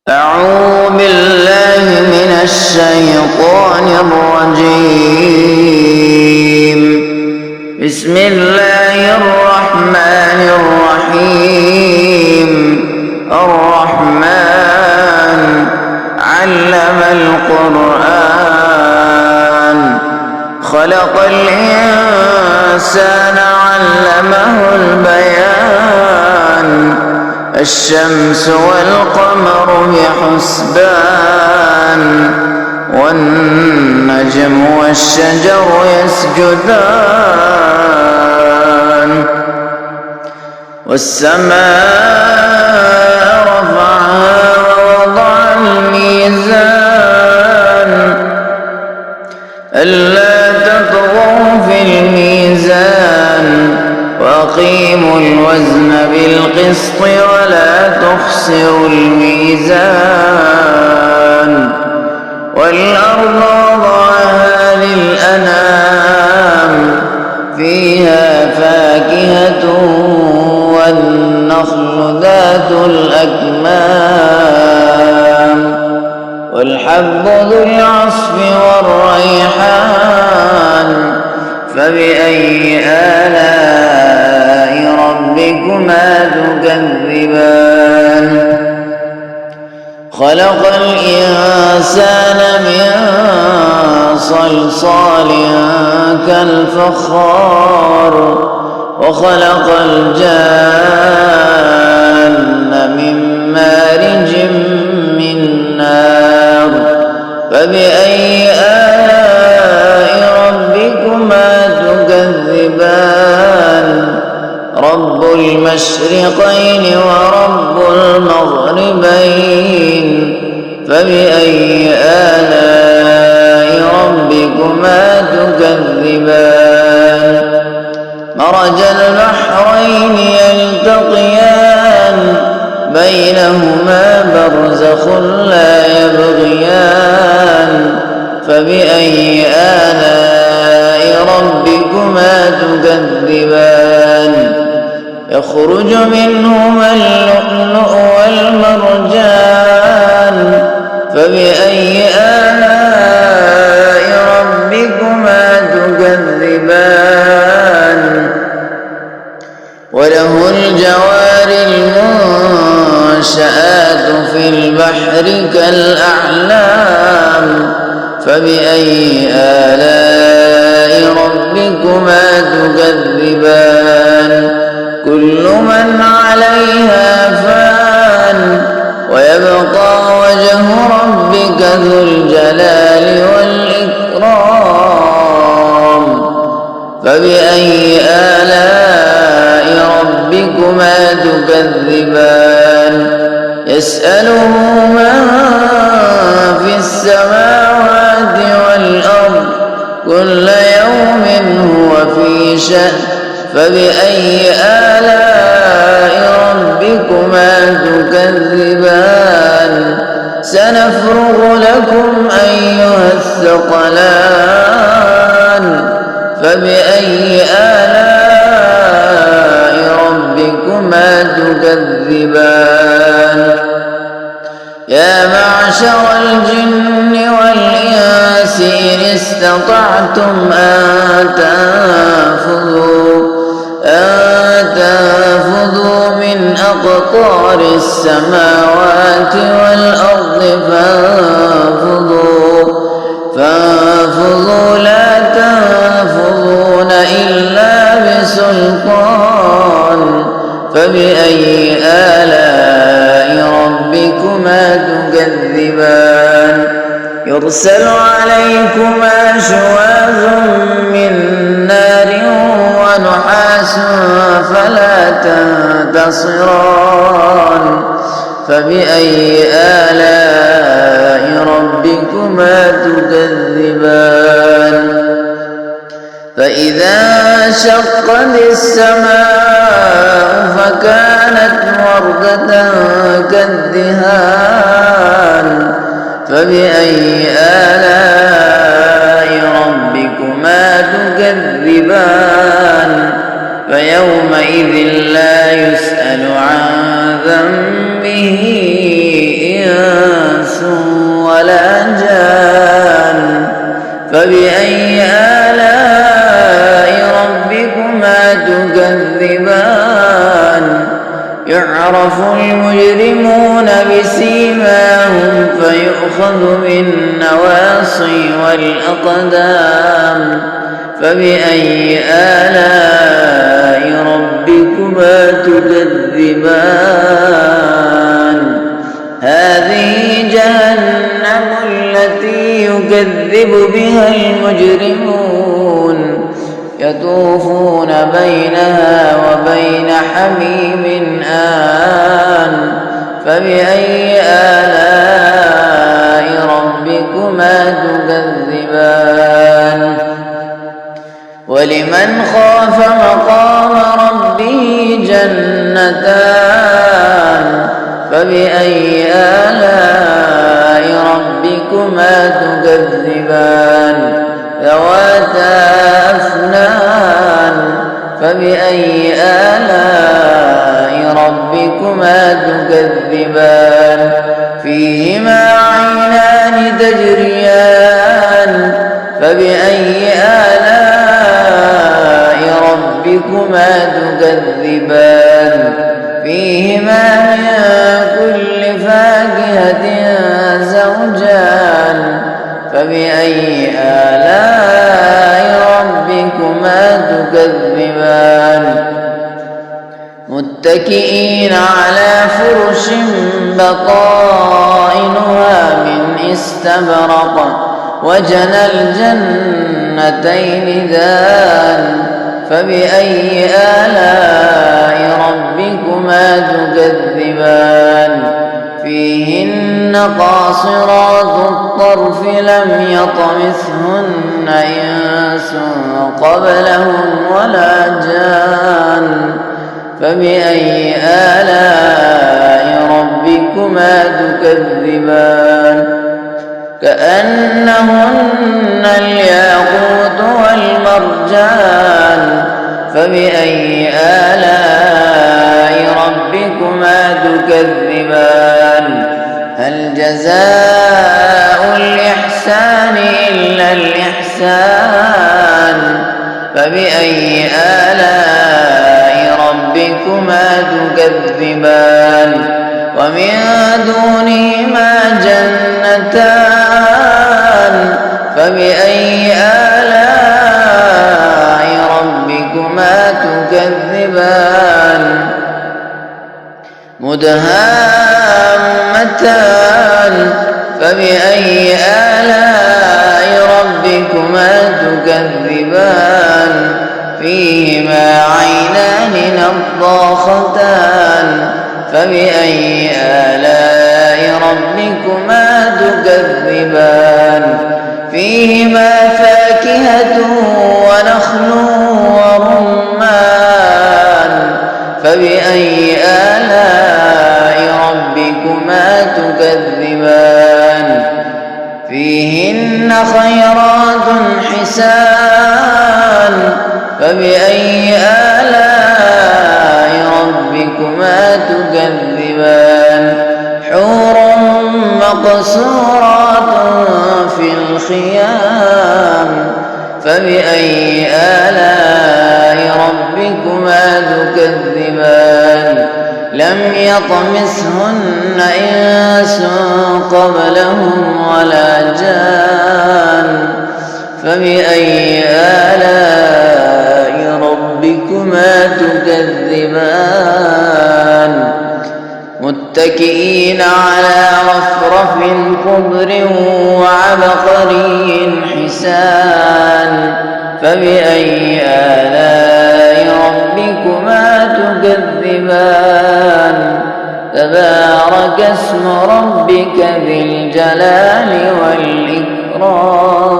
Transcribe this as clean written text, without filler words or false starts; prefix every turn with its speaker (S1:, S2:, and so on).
S1: أعوذ بالله من الشيطان الرجيم. بسم الله الرحمن الرحيم. الرحمن علم القرآن خلق الإنسان علمه البيان الشمس والقمر بحسبان والنجم والشجر يسجدان والسماء رفعها ووضع الميزان ألا تطغوا في الميزان وأقيموا الوزن بالقسط ولا تخسروا الميزان والأرض وضعها للأنام فيها فاكهة والنخل ذات الأكمام والحب ذو العصف والريحان فبأي آلاء ربكما تكذبان خلق الإنسان من صلصال كالفخار وخلق الجان من مارج من نار فبأي آلاء ربكما تكذبان رب المشرقين ورب المغربين فبأي آلاء ربكما تكذبان مرج البحرين يلتقيان بينهما برزخ لا يبغيان فبأي آلاء ربكما تكذبان يخرج منهما اللؤلؤ والمرجان فبأي آلاء ربكما تكذبان وله الجوار المنشآت في البحر كالأعلام فبأي آلاء ربكما تكذبان كل من عليها فان ويبقى وجه ربك ذو الجلال والإكرام فبأي آلاء ربكما تكذبان يسأله من في السماوات والأرض كل يوم هو في شأن فبأي آلاء ربكما تكذبان سنفرغ لكم أيها الثقلان فبأي آلاء ربكما تكذبان يا معشر الجن والإنس إن استطعتم أن تنفذوا من أقطار السماوات والأرض فانفذوا لا تنفذون إلا بسلطان فبأي آلاء ربكما تكذبان يرسل عليكما شواظ من نار ونحاس فلا تنتصران فبأي آلاء ربكما تكذبان فإذا انشقت السماء فكانت وردة كالدهان فبأي آلاء ربكما تكذبان فيومئذ لا يسأل عن ذنبه إنس المجرمون بسيماهم فيؤخذ بالنواصي والأقدام فبأي آلاء ربكما تكذبان هذه جهنم التي يكذب بها المجرمون يطوفون بينها وبين حميم آن فبأي آلاء ربكما تكذبان ولمن خاف مقام ربه جنتان فبأي آلاء ربكما تكذبان ذواتا أفنان فبأي آلاء ربكما تكذبان فيهما عينان تجريان فبأي آلاء ربكما تكذبان فيهما من كل فاكهة زوجان فبأي آلاء ربكما تكذبان متكئين على فرش بطائنها من استبرق وجنى الجنتين دان فبأي آلاء ربكما تكذبان فيهن قاصرات الطرف لم يطمثهن إنس قبلهم ولا جان فبأي آلاء ربكما تكذبان كأنهن الياقوت والمرجان فبأي آلاء ربكما تكذبان هل جزاء الإحسان إلا الإحسان فبأي آلاء ربكما تكذبان ومن دونهما جنتان فبأي آلاء ربكما تكذبان مدهامتان فبأي آلاء ربكما تكذبان فيهما عينان نضاختان فبأي آلاء ربكما تكذبان فيهما فاكهة ونخل ورمان فبأي آلاء ربكما تكذبان فيهن خيرات حسان فبأي آلاء ربكما تكذبان حور مقصورات في الخيام فبأي آلاء ربكما تكذبان لم يطمثهن إنس قبلهم ولا جان فبأي آلاء ربكما تكذبان متكئين على رفرف خضر وعبقري حسان فبأي آلاء ربكما تكذبان تبارك اسم ربك ذي الجلال والإكرام